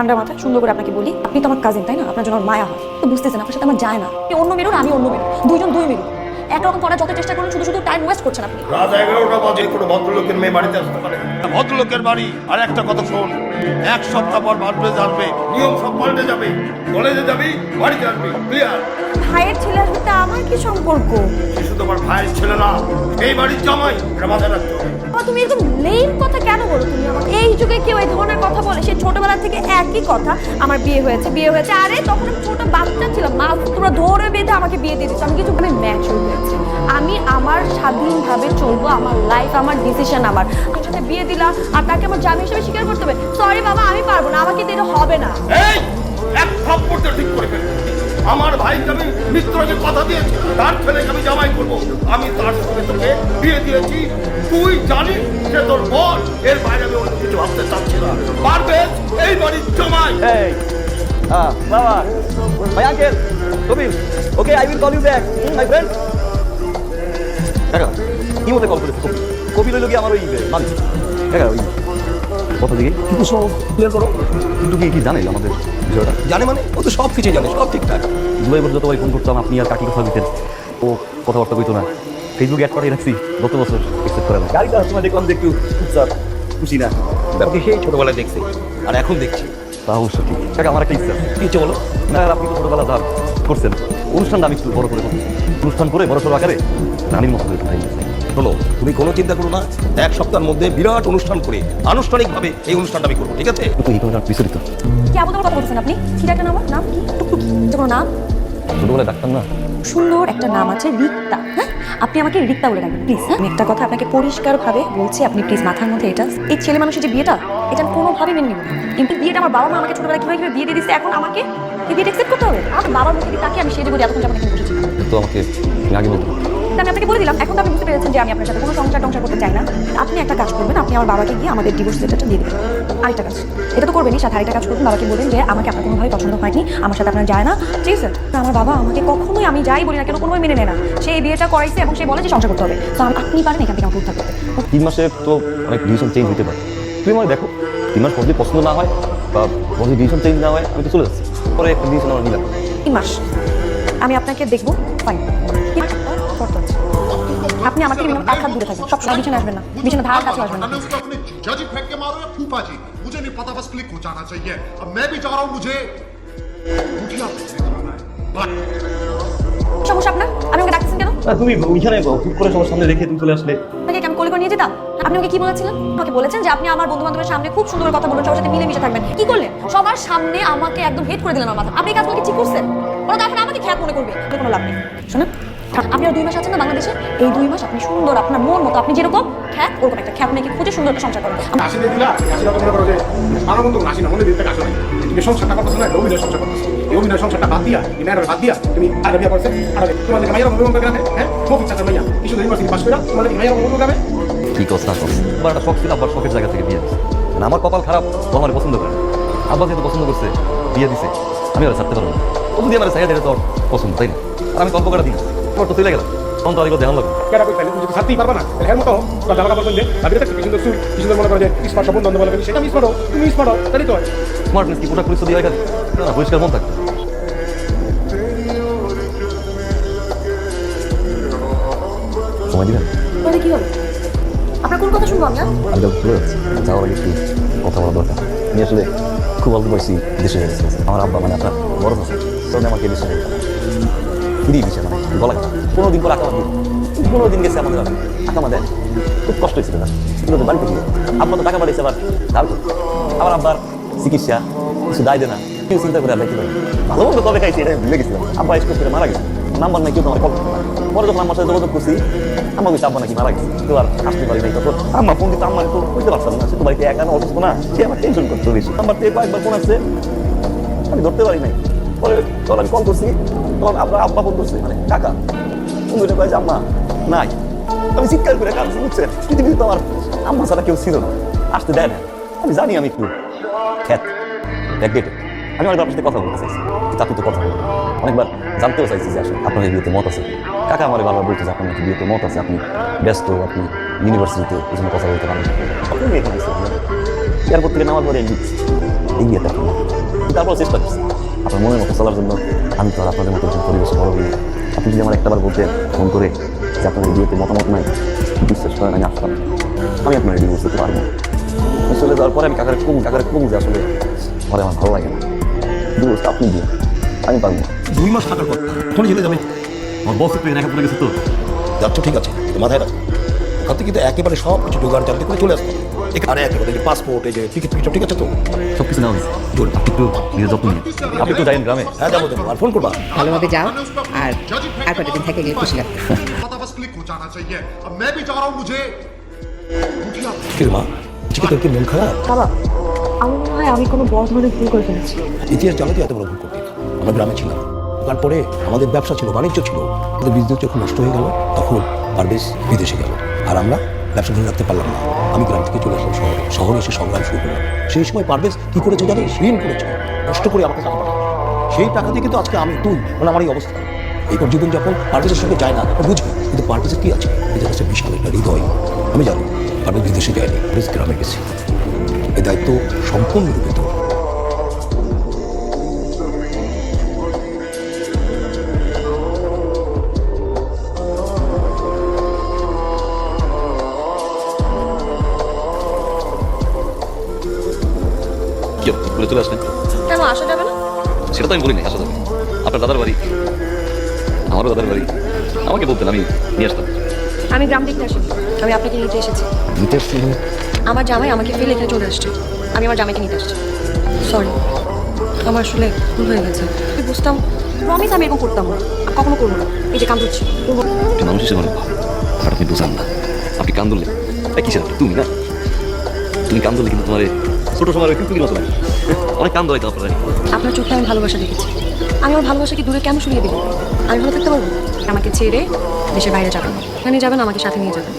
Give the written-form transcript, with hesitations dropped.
ঠান্ডা মাথায় সুন্দর করে আপনাকে বলি, আপনি তো আমার কাজিন, তাই না? আপনার জন্য আমার মায়া হয়, তো বুঝতেছেন আপনার সাথে আমার যায় না। আপনি অন্য মেরুন, আমি অন্য মেরুন, দুইজন দুই মেরুন। একরকম করার যত চেষ্টা করুন, শুধু শুধু টাইম ওয়েস্ট করছেন আপনি। রাত 11টা বাজে কোনো ভদ্রলোকের মেয়ে বাড়িতে আসতে পারে? ভদ্রলোকের বাড়ি। আর একটা কথা শোন, এক সপ্তাহ পর বাড়বে আসবে, নিয়ম সব পাল্টে যাবে। কলেজে যাবি, বাড়িতে আসবি, ক্লিয়ার? ভাইয়ের ছেলে আসবে, তা আমার কি সম্পর্ক? শিশু তোমার ভাইয়ের ছেলে না, এই বাড়ির জামাই, এটা মাথায় রাখতে হবে। তুমি এরকম লেম কথা কেন বলো? তুমি আমার এই যুগে কেউ এই ধরনের কথা বলে? সে ছোটবেলা থেকে একই কথা, আমার বিয়ে হয়েছে বিয়ে হয়েছে। আরে তখন আমি ছোট বাচ্চা ছিলাম, মা তোমরা ধরে বেঁধে আমাকে বিয়ে দিয়ে দিচ্ছ। আমি কিছু আমি ম্যাচুর হয়েছি, আমি আমার স্বাধীনভাবে চলবো, আমার লাইফ আমার ডিসিশন আমার। আমার সাথে বিয়ে দিলাম আর তাকে আমার জামাই হিসেবে স্বীকার করতে হবে? সরি বাবা, আমি পারবো না, আমাকে দিতে হবে না। এই এক থাপ্পড় ঠিক করে ফেল। আমার ভাইকে আমি মিত্রকে কথা দিয়েছি, তার ছেলেকে আমি জামাই করবো। আমি তার সঙ্গে তোকে বিয়ে দিয়েছি, তুই জানিস যে তোর বল। এর বাইরে আমি অন্য কিছু ভাবতে চাচ্ছি না। পারবে এই বাড়ির জামাই। Hey, Mama, my uncle, Kopil. Okay, I will call you back, my friend. দেখা কি মতে কল করেছে কপিল? কপিল হইল কি আমার ওই মালিক। দেখা ওই কথা দিকে কিন্তু সব ক্লিয়ার করো। কিন্তু কি জানে আমাদের বিষয়টা? জানে মানে ও তো সব কিছু জানে, সব ঠিকঠাক। জুলাই বছর যতবার ফোন করতাম আপনি আর কাকি কথা দিতেন, ও কথাবার্তা কইতো না। ফেসবুকে অ্যাড পাঠিয়ে রাখছি, গত বছর অ্যাকসেপ্ট করে না। গাড়িটা তোমার দেখলাম যে একটু চুপচাপ, খুশি না। ব্যাপারটা সেই ছোটবেলায় দেখছি আর এখন দেখছি। তা অবশ্য ঠিক। কাকা আমার একটা ইচ্ছা কি হচ্ছে বলো? না আপনি তো ছোটবেলা যা করছেন, অনুষ্ঠানটা আমি একটু বড় করে করছি। অনুষ্ঠান করে বড় সড়ো আকারে রানীর মতো করে শোনো, তুমি কোনো চিন্তা করো না, এক সপ্তাহের মধ্যে বিরাট অনুষ্ঠান করে আনুষ্ঠানিকভাবে এই অনুষ্ঠানটা আমি করবো, ঠিক আছে? কিন্তু এই কোনো বিচলিত কি আবল কথা বলছেন আপনি? কি একটা নাম? নাম কি? টুকটুকি কোনো নাম? ছোটবেলায় ডাক্তার না, সুন্দর একটা নাম আছে, রিক্তা। হ্যাঁ, আপনি আমাকে রিক্তা বলে ডাকবেন প্লিজ। হ্যাঁ, আমি একটা কথা আপনাকে পরিষ্কারভাবে বলছি, আপনি প্লিজ মাথার মধ্যে এটা, এই ছেলে মানুষের যে বিয়েটা, এটা আমি কোনোভাবেই মেনে নিব না। কিন্তু বিয়েটা আমার বাবা মা আমাকে ছোটবেলায় কিভাবে বিয়ে দিয়ে দিচ্ছে, এখন আমাকে এই বিয়েটা অ্যাকসেপ্ট করতে হবে? আমার বাবার মুখে তাকে আমি সেই যে এতক্ষণ যাবো এখানে বসেছি। তো আমাকে আগে বলতে আমি আপনাকে বলে দিলাম, এখন তো আপনি বুঝতে পেরেছেন যে আমি আপনার সাথে কোনো সংসার করতে চাই না। আপনি একটা কাজ করবেন, আপনি আমার বাবাকে গিয়ে আমাদের ডিভোর্স লেটারটা দিয়ে দেবেন। আরেকটা কাজ, এটা তো করবেনই, সাথে আরেকটা কাজ করবেন, বাবাকে বলবেন যে আমাকে আপনার কোনোভাবে পছন্দ হয়নি, আমার সাথে আপনার যায় না। ঠিক আছে? আমার বাবা আমাকে কখনোই, আমি যাই বলি না কেন, কোনোভাবে মেনে নেয় না। সে এই বিয়েটা করাইছে এবং সে বলে যে সংসার করতে হবে। তো আপনি পারেন এখান থেকে আমাকে উদ্ধার করতে। 3 মাসে তো অনেক ডিসিশন চেঞ্জ হতে পারে। তুমি আমাকে দেখো, 3 মাস পর যদি পছন্দ না হয় বা যদি ডিসিশন চেঞ্জ না হয়, আমি তো চলে যাচ্ছি। পরে একটা ডিসিশন আমার নিলাম। 3 মাস আমি আপনাকে দেখবো, ফাইন। আপনি আমাকে মিনিমাম 1 হাত দূরে থাকবেন, সব সময় বিছানায় আসবেন না, বিছানা ধার কাছে আসবেন না। मैंने उसको अपने जीजा जी फेंक के मारो या फूफा जी, मुझे नहीं पता, बस क्लिक हो जाना चाहिए। अब मैं भी जा रहा हूं, मुझे मुखिया कराना है। সমস্যা আপনার? আমি ওকে ডাকতেছেন কেন? তুমি ওইখানে হুট করে সবার সামনে রেখে তুমি চলে আসলে। আপনাকে আমি কোলে করে নিয়ে যেতাম। আপনি ওকে কি বলেছিলেন? আমাকে বলেছেন যে আপনি আমার বন্ধু বান্ধবের সামনে খুব সুন্দর করে কথা বলবেন, সবার সাথে মিলেমিশে থাকবেন। কি করলেন? সবার সামনে আমাকে একদম হেট করে দিলেন আমার মাথা। আপনি এই কাজগুলো কি ঠিক করছেন? ওরা তো এখন আমাকে খ্যাত মনে করবে, কোনো লাভ নেই। শোনেন, আপনি আর 2 মাস আছেন না বাংলাদেশে, এই 2 মাস আপনি সুন্দর আপনার মন মতো, আপনি যেরকম খ্যাত ওরকম একটা খ্যাত মেয়েকে খুঁজে সুন্দর একটা সংসার করেন। হাসি দিয়ে দিলা, হাসিটা তো মনে করো যে আমার মতো হাসি না, মনে দিতে কাজ নাই। তুমি সংসারটা করতেছো না, অভিনয় সংসার করতেছো। এই অভিনয় সংসারটা বাদ দিয়া, এই মেয়ের বাদ দিয়া তুমি আর বিয়ে করছে, আর তোমাদের মাইয়া অভিমান করে রাখে। হ্যাঁ, মফিক চাচার মাইয়া কিছু ইউনিভার্সিটি পাস করে তোমাদের মাইয়া অভিমান করে। কি কথা কস? আবার একটা শখ ছিল, আবার শখের জায়গা থেকে বিয়ে দিচ্ছে। আমার কপাল খারাপ, ও আমার পছন্দ করে। আব্বা যেহেতু পছন্দ করছে, বিয়ে দিছে, আমি আর ছাড়তে পারবো না। ও যদি আমার সাইড এটা তোর পছন্দ, তাই না? আর আমি কল্প করে দিই, তোমার তো চলে গেলাম, তখন তো আরেকবার দেখান লাগবে। কেন কই তাহলে তুমি যদি ছাড়তেই পারবা না, এর মতো জামা কাপড় পরলে ভাবি দেখছো কি সুন্দর সুর, কি সুন্দর মনে করে যে স্পর্শ বন্ধ বলে, সেটা মিস করো, তুমি মিস করো, তাই তো? স্মার্টনেস কি পোশাক পরিচ্ছদ দিয়ে গেছে না, পরিষ্কার মন থাকবে। সময় দিবেন? তাহলে কি হবে? আপনার কোন কথা শুনবো আমি? আমি তো চলে যাচ্ছি, যাওয়ার আগে একটু কথা বলা দরকার। আমি আসলে খুব অল্প বয়সী দেশে গেছি। আমার আব্বা মানে আপনার বড় ভাষা, তখন আমাকে দেশে ফিরি দিচ্ছে, মানে বলা 15 দিন পর আকামা দিন, 15 দিন গেছে আমাদের আকামা দেন। খুব কষ্ট হয়েছিল না, কিন্তু বাড়িতে ছিল। আব্বা তো টাকা পাঠিয়েছে, আবার দাও আবার আব্বার চিকিৎসা কিছু দায় দেয় না, কেউ চিন্তা করে আল্লাহ কি করে। ভালো মতো তবে খাইছি, এটা ভুলে গেছিলাম। আব্বা স্কুল থেকে মারা গেছে, নাম্বার নাই, কেউ তো আমার কল করতে পারে। পরে যখন আমার সাথে যোগাযোগ করছি, আমার কাছে আব্বা নাকি মারা গেছে, কেউ আর আসতে পারি নাই। তখন আম্মা ফোন দিতে, আম্মা তো বুঝতে পারতাম না, সে তো বাড়িতে একা অসুস্থ না, সে আমার টেনশন করতে বেশি। আমার থেকে কয়েকবার ফোন আসছে, আমি ধরতে পারি নাই। পরে তখন আমি কল করছি, তখন আব্বা ফোন করছে, মানে কাকা বন্ধুটা কয়েছে আম্মা নাই। আমি চিৎকার করে কাঁদছি, বুঝছেন? পৃথিবীতে তো আমার আম্মা ছাড়া কেউ ছিল না, আসতে দেয় না। আমি জানি আমি একটু খ্যাত ব্যাকডেটে। আমি অনেকবার আপনার সাথে কথা বলতে চাইছি, চাকরি তো কথা বলবো, অনেকবার জানতেও চাইছি যে আসলে আপনার এই বিয়েতে মত আছে। কাকা আমার বারবার বলতো যে আপনার নাকি বিয়েতে মত আছে, আপনি ব্যস্ত, আপনি ইউনিভার্সিটিতে এই জন্য কথা বলতে পারেন। এয়ারপোর্ট থেকে নামার পরে এই বিয়েতে তারপর চেষ্টা করছি আপনার মনের মতো চলার জন্য। আমি তো আর আপনাদের মতো একজন পরিবেশে বড় হইনি। আপনি যদি আমার একটাবার বলতেন ফোন করে যে আপনার এই বিয়েতে মতামত নাই, বিশ্বাস করেন আমি আসতাম না। আমি আপনার ডিভোর্স দিতে পারবো। চলে যাওয়ার পরে আমি কাকারে কমু যে আসলে ঘরে আমার ভালো লাগে না, ডিভোর্সটা আপনি দিয়ে আমি পারবো না। 2 মাস থাকার পর তখন জেলে যাবে। আমার বস একটু একা পড়ে গেছে তো। যাচ্ছ ঠিক আছে, কিন্তু মাথায় রাখো ওখান থেকে কিন্তু একেবারে সব কিছু জোগাড় জানতে করে চলে আসতো। এখানে একেবারে যে পাসপোর্ট, এই যে টিকিট ফিকিট ঠিক আছে তো? সব কিছু নেওয়া হয়েছে। আপনি একটু নিজের যত্ন নিন। আপনি একটু যাইন গ্রামে। হ্যাঁ যাবো আর ফোন করবা। ভালোভাবে যাও আর কটা দিন থেকে গেলে খুশি লাগবে। पता बस क्लिक हो जाना चाहिए। अब मैं भी चाह रहा हूँ मुझे কি রে মা, চিকিৎসা কি মন খারাপ? বাবা আমার মনে হয় আমি কোনো বড় ধরনের ভুল করে ফেলেছি। ইতিহাস জানাতে এত বড় ভুল করতে আমরা গ্রামে ছিলাম, তারপরে আমাদের ব্যবসা ছিল, বাণিজ্য ছিল, কিন্তু বিজনেস যখন নষ্ট হয়ে গেল তখন পারভেজ বিদেশে গেল আর আমরা ব্যবসা ধরে রাখতে পারলাম না। আমি গ্রাম থেকে চলে আসলাম শহরে এসে সংগ্রাম শুরু করলাম। সেই সময় পারভেজ কি করেছে জানিস? ঋণ করেছে, কষ্ট করে আমাকে টাকা পাঠায়। সেই টাকা দিয়ে কিন্তু আজকে আমি তুই মানে আমার এই অবস্থা। এইপর জীবনযাপন পারভেজের সঙ্গে যায় না, বুঝবি, কিন্তু পারভেজের কি আছে? এদের কাছে বিশাল একটা হৃদয়। আমি জানি পারভেজ বিদেশে যায়নি, পারভেজ গ্রামে গেছি। এই দায়িত্ব সম্পূর্ণরূপে তোর। কি বলে চলে আসলেন? কেন আসা যাবে না? সেটা তো আমি বলিনি আসা যাবে। আপনার দাদার বাড়ি, আমারও দাদার বাড়ি, আমাকে বলতেন আমি নিয়ে আসতাম। আমি গ্রাম দেখতে আসি, আমি আপনাকে নিতে এসেছি। নিতে আসছি মানে? আমার জামাই আমাকে ফেলে এখানে চলে আসছে, আমি আমার জামাইকে নিতে আসছি। সরি, আমার আসলে ভুল হয়ে গেছে। আমি বুঝতাম, প্রমিস আমি এরকম করতাম না, আর কখনো করবো না। এই যে কাম করছি করবো না। আপনি মানুষ হিসেবে অনেক ভালো, আর আপনি বুঝান না। আপনি কান ধরলে কিসের আপনি? তুমি না, তুমি কান ধরলে কিন্তু তোমার ছোট সময় কিন্তু মতো লাগে। অনেক কান ধরাইতো আপনারা। আপনার চোখে আমি ভালোবাসা দেখেছি। আমি আমার ভালোবাসাকে দূরে কেন সরিয়ে দিই? আমি ভালো থাকতে পারবো? আমাকে ছেড়ে দেশের বাইরে যাবেন, এখানে যাবেন, আমাকে সাথে নিয়ে যাবেন।